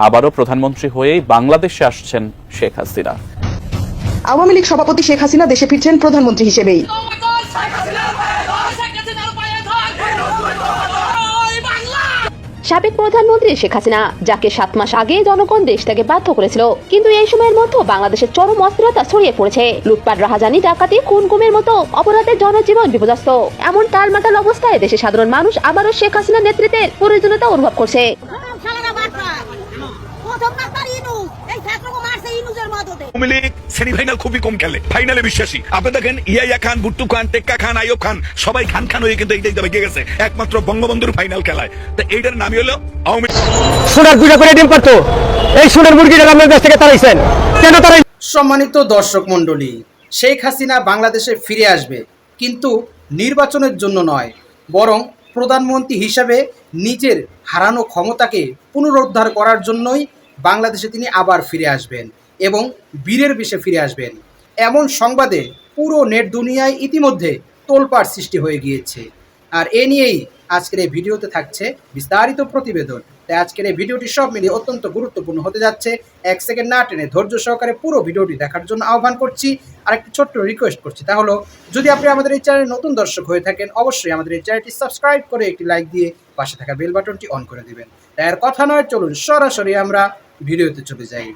আবারও প্রধানমন্ত্রী হয়েই বাংলাদেশে আসছেন শেখ হাসিনা। আওয়ামী লীগ সভাপতি শেখ হাসিনা দেশে ফিরছেন প্রধানমন্ত্রী হিসেবেই। সাবেক প্রধানমন্ত্রী শেখ হাসিনা, যাকে 7 মাস আগে জনগণ দেশ থেকে বাধ্য করেছিল, কিন্তু এই সময়ের মধ্যে বাংলাদেশের চরম অস্থিরতা ছড়িয়ে পড়েছে। লুটপাট, রাহাজানি, ডাকাতি, খুন গুমের মতো অপরাধে জনজীবন বিপর্যস্ত। এমন টালমাটাল অবস্থায় দেশের সাধারণ মানুষ আবারও শেখ হাসিনার নেতৃত্বের প্রয়োজনীয়তা অনুভব করছে। সেমিফাইনাল খুবই কম খেলে, ফাইনালে বিশ্বাসী। আপনি দেখেন ইয়াইয়া খান, বুট্টু খান, টেক্কা খান, আইয়ুব খান সবাই খান খান হয়ে কিন্তু এইটাই বেঁকে গেছে একমাত্র বঙ্গবন্ধুর ফাইনাল খেলায়। তো এইটার নামই হলো আওয়ামী লীগ। সোনার পূজা করে ডিম পারতো, এই সোনার মুরগিটা আপনার কাছ থেকে তাড়াইছেন কেন? তারাই সম্মানিত দর্শক মণ্ডলী, শেখ হাসিনা বাংলাদেশে ফিরে আসবে, কিন্তু নির্বাচনের জন্য নয়, বরং প্রধানমন্ত্রী হিসাবে নিজের হারানো ক্ষমতাকে পুনরুদ্ধার করার জন্যই বাংলাদেশে তিনি আবার ফিরে আসবেন এবং বীরের বেশে ফিরে আসবেন। এমন সংবাদে পুরো নেট দুনিয়ায় ইতিমধ্যে তোলপাড় সৃষ্টি হয়ে গিয়েছে। আর এ নিয়েই আজকের এই ভিডিওতে থাকছে বিস্তারিত প্রতিবেদন। তাই আজকের এই ভিডিওটি সব মিলিয়ে অত্যন্ত গুরুত্বপূর্ণ হতে যাচ্ছে। 1 সেকেন্ড না টেনে ধৈর্য সহকারে পুরো ভিডিওটি দেখার জন্য আহ্বান করছি। আর একটি ছোট্ট রিকোয়েস্ট করছি, তা হলো যদি আপনি আমাদের এই চ্যানেলে নতুন দর্শক হয়ে থাকেন, অবশ্যই আমাদের এই চ্যানেলটি সাবস্ক্রাইব করে একটি লাইক দিয়ে পাশে থাকা বেল বাটনটি অন করে দিবেন। তাই আর কথা নয়, চলুন সরাসরি আমরা ভিডিওতে চলে যাই।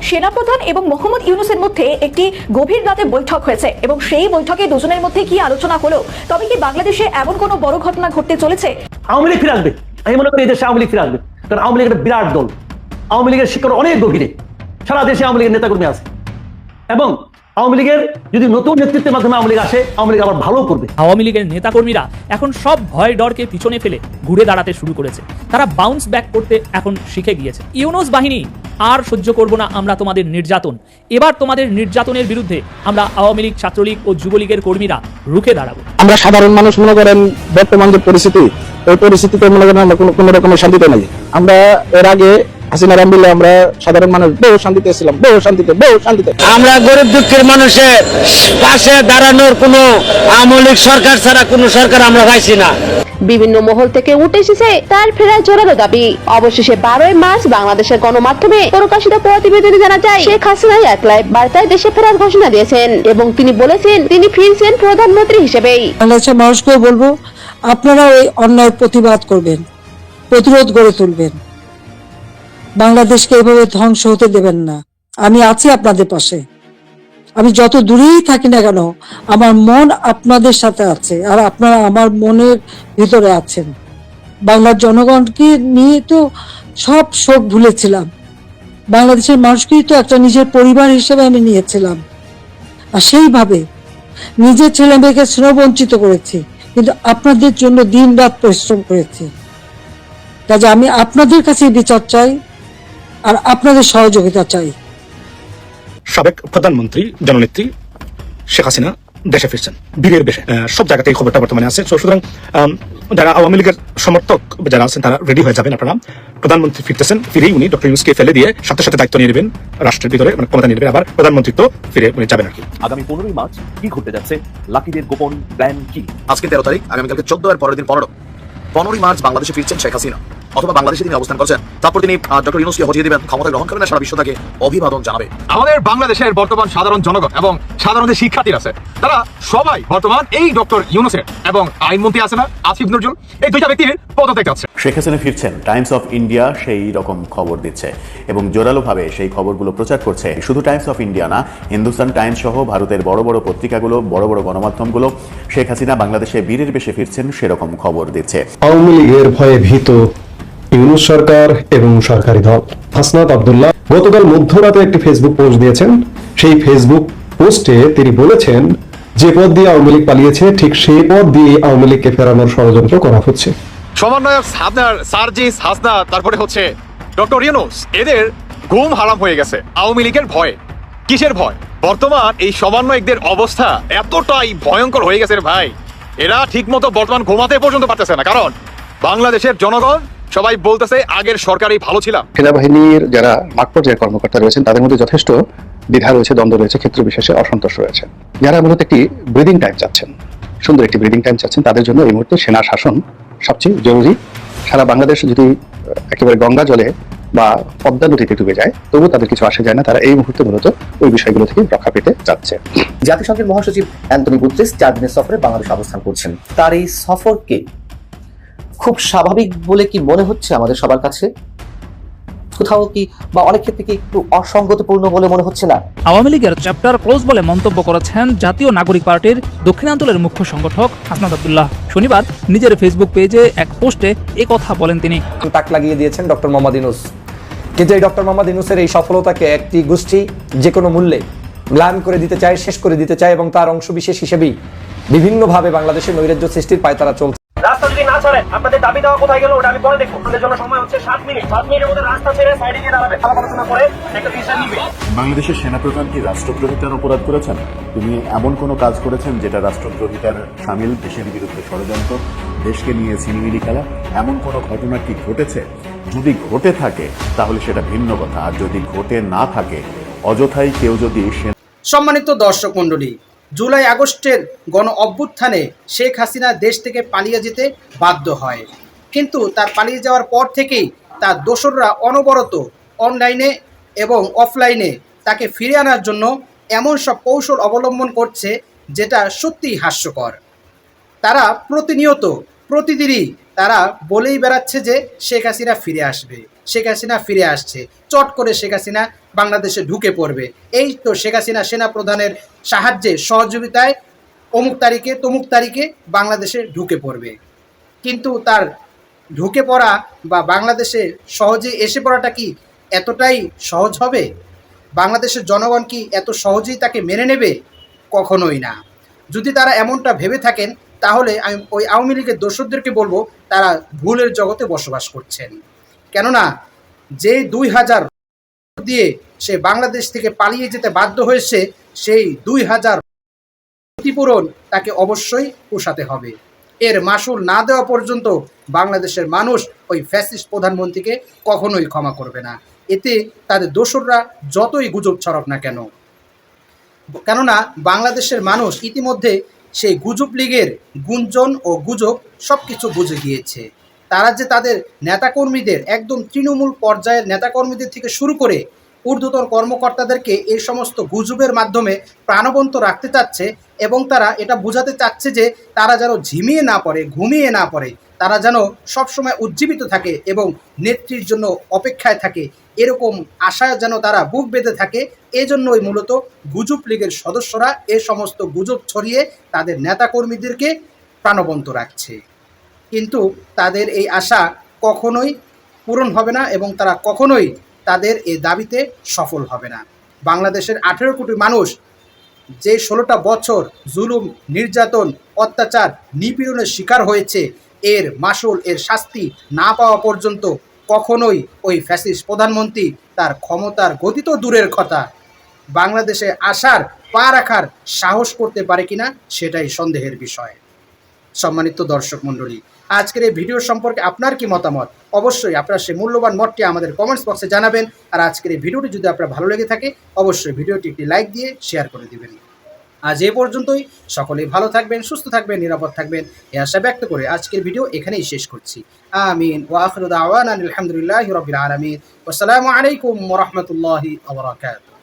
সেনাপ্রধান এবং মোহাম্মদ ইউনূসের মধ্যে একটি গভীর রাতে বৈঠক হয়েছে এবং সেই বৈঠকে দুজনের মধ্যে কি আলোচনা হলো, তবে কি বাংলাদেশে এমন কোনো বড় ঘটনা ঘটতে চলেছে? আওয়ামী লীগ ফিরে আসবে, আমি মনে করি এই দেশে আওয়ামী লীগ ফিরে আসবে, কারণ আওয়ামী লীগ একটা বিরাট দল। আওয়ামী লীগের শিকড় অনেক গভীরে, সারা দেশে আওয়ামী লীগের নেতাকর্মী আছে এবং আওয়ামী লীগের যদি নতুন নেতৃত্বের মাধ্যমে আওয়ামী লীগ আসে, আওয়ামী লীগ আবার ভালো করবে। আওয়ামী লীগের নেতাকর্মীরা এখন সব ভয় ডরকে পিছনে ফেলে ঘুরে দাঁড়াতে শুরু করেছে। তারা বাউন্স ব্যাক করতে এখন শিখে গিয়েছে। ইউনূস বাহিনী আর সহ্য করব না আমরা তোমাদের নির্যাতন। এবার তোমাদের নির্যাতনের বিরুদ্ধে আমরা আওয়ামী লীগ, ছাত্রলীগ ও যুবলীগের কর্মীরা রুখে দাঁড়াবো। আমরা সাধারণ মানুষ মনে করেন বর্তমান যে পরিস্থিতি, ওই পরিস্থিতিতে মনে করেন আমরা কোনো রকমের শান্তিতে নাই। আমরা এর আগে হাসিনার আমলে আমরা সাধারণ মানুষ বহু শান্তিতে ছিলাম, বহু শান্তিতে। আমরা গরিব দুঃখের মানুষের পাশে দাঁড়ানোর কোনো আওয়ামী লীগ সরকার ছাড়া কোনো সরকার আমরা পাইছি না। বিভিন্ন মহল থেকে উঠে এসেছে তার ফেরার জোরালো দাবি। অবশেষে 12 মার্চ বাংলাদেশের গণমাধ্যমে প্রকাশিত প্রতিবেদনে জানা যায়, শেখ হাসিনা এক লাইভ বার্তায় দেশে ফেরার ঘোষণা দিয়েছেন এবং তিনি বলেছেন তিনি ফিরছেন প্রধানমন্ত্রী হিসেবেই। বাংলাদেশের মানুষকেও বলবো, আপনারা এই অন্যায় প্রতিবাদ করবেন, প্রতিরোধ গড়ে তুলবেন, বাংলাদেশকে এভাবে ধ্বংস হতে দেবেন না। আমি আছি আপনাদের পাশে। আমি যত দূরেই থাকি না কেন, আমার মন আপনাদের সাথে আছে আর আপনারা আমার মনের ভিতরে আছেন। বাংলার জনগণকে নিয়ে তো সব শোক ভুলেছিলাম, বাংলাদেশের মানুষকেই তো একটা নিজের পরিবার হিসেবে আমি নিয়েছিলাম। আর সেইভাবে নিজের ছেলে মেয়েকে স্নেহবঞ্চিত করেছি, কিন্তু আপনাদের জন্য দিন রাত পরিশ্রম করেছি। কাজে আমি আপনাদের কাছে বিচার চাই আর আপনাদের সহযোগিতা চাই। সাবেক প্রধানমন্ত্রী জননেত্রী শেখ হাসিনা দেশে ফিরছেন বীরের বেশে। সব জায়গাতে এই খবরটা বর্তমানে আছে। সুতরাং যারা আওয়ামী লীগের সমর্থক যারা আছেন তারা রেডি হয়ে যাবেন। আপনারা প্রধানমন্ত্রী ফিরতেছেন, ফিরেই উনি ডক্টর ইউনূসকে ফেলে দিয়ে সাথে সাথে দায়িত্ব নিয়ে নেবেন, রাষ্ট্রের ভিতরে মানে ক্ষমতা নিয়ে নেবেন, আবার প্রধানমন্ত্রীত্ব ফিরে উনি যাবেন আর কি। আগামী 15 মার্চ কি ঘটতে যাচ্ছে, লাকিদের গোপন প্ল্যান কি? আজকে 13 তারিখ, আগামীকালকে 14 এর পরের দিন 15 মার্চ বাংলাদেশে ফিরছেন শেখ হাসিনা, অথবা বাংলাদেশে তিনি অবস্থান করছেন। তারপর তিনি ডক্টর ইউনূসকে হটিয়ে দিবেন, ক্ষমতা গ্রহণ করবেন, সারা বিশ্ব তাকে অভিবাদন জানাবে। আমাদের বাংলাদেশের বর্তমান সাধারণ জনগণ এবং সাধারণ যে শিক্ষার্থীরা আছে, তারা সবাই বর্তমান এই ডক্টর ইউনূসের এবং আইনমন্ত্রী আছে না আসিফ নজরুল, এই দুইটা ব্যক্তির পদত্যাগ চাচ্ছে। শেখ হাসিনা ফিরছেন, টাইমস অফ ইন্ডিয়া সেই রকম খবর দিচ্ছে এবং জোরালোভাবে সেই খবরগুলো প্রচার করছে। শুধু টাইমস অফ ইন্ডিয়া না, হিন্দুস্তান টাইমস সহ ভারতের বড় বড় পত্রিকাগুলো, বড় বড় গণমাধ্যমগুলো শেখ হাসিনা বাংলাদেশে বীরের বেশে ফিরছেন সেরকম খবর দিচ্ছে। আওয়ামী লীগের ভয়ে ভীত ইউনূস সরকার এবং সরকারি দল। হাসনাত আব্দুল্লাহ গতকাল মধ্যরাতে একটি ফেসবুক পোস্ট দিয়েছেন। সেই ফেসবুক পোস্টে তিনি বলেছেন, যে পদ দিয়ে আওয়ামী লীগ পালিয়েছে ঠিক সেই পদ দিয়ে আওয়ামী লীগকে ফেরানোর ষড়যন্ত্র করা হচ্ছে। সমন্বয়ক সার্জিস হাসনা, তারপরে হচ্ছে ডক্টর ইউনূস, এদের ঘুম হারাম হয়ে গেছে আওয়ামী লীগের ভয়ে। কিসের ভয়? বর্তমান এই সমন্বয়কদের অবস্থা এতটাই ভয়ঙ্কর হয়ে গেছে ভাই, এরা ঠিক মতো বর্তমান ঘুমাতে পর্যন্ত পারতেছে না। কারণ বাংলাদেশের জনগণ সবাই বলতেছে আগের সরকারই ভালো ছিলাম। সেনাবাহিনীর যারা মাঠ পর্যায়ের কর্মকর্তা রয়েছেন তাদের মধ্যে যথেষ্ট দ্বিধা রয়েছে, দ্বন্দ্ব রয়েছে, ক্ষেত্র বিশেষে অসন্তোষ রয়েছে। যারা মূলত একটি ব্রিদিং টাইম চাচ্ছেন, সুন্দর একটি ব্রিদিং টাইম চাচ্ছেন, তাদের জন্য এই মুহূর্তে সেনা শাসন সবচেয়ে জরুরি। সারা বাংলাদেশ যদি একেবারে গঙ্গা জলে বা পদ্মা নদীতে ডুবে যায়, তবুও তাদের কিছু আসে যায় না। তারা এই মুহূর্তে মূলত ওই বিষয়গুলো থেকে রক্ষা পেতে যাচ্ছে। জাতিসংঘের মহাসচিব অ্যান্টনি গুতেরেস 4 দিনের সফরে বাংলাদেশ অবস্থান করছেন। তার এই সফরকে খুব স্বাভাবিক বলে কি মনে হচ্ছে আমাদের সবার কাছে? কোথাও কি বা অনেক ক্ষেত্রে কি একটু অসঙ্গতিপূর্ণ বলে মনে হচ্ছে না? আওয়ামী লীগের চ্যাপ্টার ক্লোজ বলে মন্তব্য করেছেন জাতীয় নাগরিক পার্টির দক্ষিণাঞ্চলের মুখ্য সংগঠক হাসনাত আব্দুল্লাহ। শনিবার নিজের ফেসবুক পেজে এক পোস্টে কথা বলেন তিনি। তাক লাগিয়ে দিয়েছেন ডক্টর মোহাম্মদ ইউনূস, কিন্তু এই ডক্টর মোহাম্মদ ইউনূসের এই সফলতাকে একটি গোষ্ঠী যে কোনো মূল্যে ম্লান করে দিতে চায়, শেষ করে দিতে চায়, এবং তার অংশবিশেষ হিসেবেই বিভিন্নভাবে বাংলাদেশের নৈরাজ্য সৃষ্টির পায়তারা চলছে। রাস্তা যদি না ছাড়েন, আপনাদের দাবি দেওয়া কোথায় গেল ওটা আমি পরে দেখবো। আপনাদের জন্য সময় হচ্ছে 7 মিনিট। 7 মিনিটের মধ্যে রাস্তা ছেড়ে সাইডে গিয়ে দাঁড়াবে, আলোচনা করে একটা ডিসিশন নিবে। বাংলাদেশের সেনাপ্রধান কি রাষ্ট্রদ্রোহিতার অপরাধ করেছেন? তিনি এমন কোনো কাজ করেছেন যেটা রাষ্ট্রদ্রোহিতার শামিল, দেশের বিরুদ্ধে ষড়যন্ত্র, দেশকে নিয়ে ছিনিমিনি খেলা, এমন কোনো ঘটনা কি ঘটেছে? যদি ঘটে থাকে তাহলে সেটা ভিন্ন কথা, আর যদি ঘটে না থাকে অযথাই কেউ যদি সম্মানিত দর্শক মণ্ডলী, জুলাই আগস্টের গণ অভ্যুত্থানে শেখ হাসিনা দেশ থেকে পালিয়ে যেতে বাধ্য হয়, কিন্তু তার পালিয়ে যাওয়ার পর থেকেই তার দোসররা অনবরত অনলাইনে এবং অফলাইনে তাকে ফিরে আনার জন্য এমন সব কৌশল অবলম্বন করছে যেটা সত্যিই হাস্যকর। তারা প্রতিনিয়ত প্রতিদিনই তারা বলেই বেড়াচ্ছে যে শেখ হাসিনা ফিরে আসবে, শেখ হাসিনা ফিরে আসছে, চট করে শেখ হাসিনা বাংলাদেশে ঢুকে পড়বে। এই তো শেখ হাসিনা সেনাপ্রধানের সাহায্যে সহযোগিতায় অমুক তারিখে তমুক তারিখে বাংলাদেশে ঢুকে পড়বে। কিন্তু তার ঢুকে পড়া বা বাংলাদেশে সহজে এসে পড়াটা কি এতটাই সহজ হবে? বাংলাদেশের জনগণ কি এত সহজেই তাকে মেনে নেবে? কখনোই না। যদি তারা এমনটা ভেবে থাকেন তাহলে আমি ওই আওয়ামী লীগের দোসরদেরকে বলবো তারা ভুলের জগতে বসবাস করছেন। কেননা যে 2000 দিয়ে সে বাংলাদেশ থেকে পালিয়ে যেতে বাধ্য হয়েছে, সেই 2000 ক্ষতিপূরণ তাকে অবশ্যই পোষাতে হবে। এর মাসুল না দেওয়া পর্যন্ত বাংলাদেশের মানুষ ওই ফ্যাসিস্ট প্রধানমন্ত্রীকে কখনোই ক্ষমা করবে না। এতে তাদের দোসররা যতই গুজব ছড়াক না কেন, কেননা বাংলাদেশের মানুষ ইতিমধ্যে সেই গুজব লীগের গুঞ্জন ও গুজব সব কিছু বুঝে গিয়েছে। তারা যে তাদের নেতাকর্মীদের একদম তৃণমূল পর্যায়ের নেতাকর্মীদের থেকে শুরু করে ঊর্ধ্বতন কর্মকর্তাদেরকে এই সমস্ত গুজবের মাধ্যমে প্রাণবন্ত রাখতে চাচ্ছে, এবং তারা এটা বোঝাতে চাচ্ছে যে তারা যেন ঝিমিয়ে না পড়ে, ঘুমিয়ে না পড়ে, তারা যেন সবসময় উজ্জীবিত থাকে এবং নেত্রীর জন্য অপেক্ষায় থাকে, এরকম আশায় যেন তারা বুক বেঁধে থাকে। এজন্যই মূলত গুজব লীগের সদস্যরা এ সমস্ত গুজব ছড়িয়ে তাদের নেতাকর্মীদেরকে প্রাণবন্ত রাখছে। কিন্তু তাদের এই আশা কখনোই পূরণ হবে না এবং তারা কখনোই তাদের এই দাবিতে সফল হবে না। বাংলাদেশের 18 কোটি মানুষ যে 16টা বছর জুলুম, নির্যাতন, অত্যাচার, নিপীড়নের শিকার হয়েছে, এর মাসুল, এর শাস্তি না পাওয়া পর্যন্ত কখনোই ওই ফ্যাসিস্ট প্রধানমন্ত্রী তার ক্ষমতার গতি তো দূরের কথা, বাংলাদেশে আসার পা রাখার সাহস করতে পারে কিনা সেটাই সন্দেহের বিষয়। সম্মানিত দর্শক মণ্ডলী, আজকের এই ভিডিও সম্পর্কে আপনার কি মতামত? অবশ্যই আপনার সেই মূল্যবান মতটি আমাদের কমেন্টস বক্সে জানাবেন। আর আজকের এই ভিডিওটি যদি আপনার ভালো লেগে থাকে অবশ্যই ভিডিওটি একটি লাইক দিয়ে শেয়ার করে দিবেন। আজ এ পর্যন্তই। সকলেই ভালো থাকবেন, সুস্থ থাকবেন, নিরাপদ থাকবেন এই আশা ব্যক্ত করে আজকের ভিডিও এখানেই শেষ করছি। আমিন ওয়া আখিরু দাওয়ানা আলহামদুলিল্লাহি রাব্বিল আলামিন। ওয়াসসালামু আলাইকুম ওয়া রাহমাতুল্লাহি ওয়া বারাকাতুহু।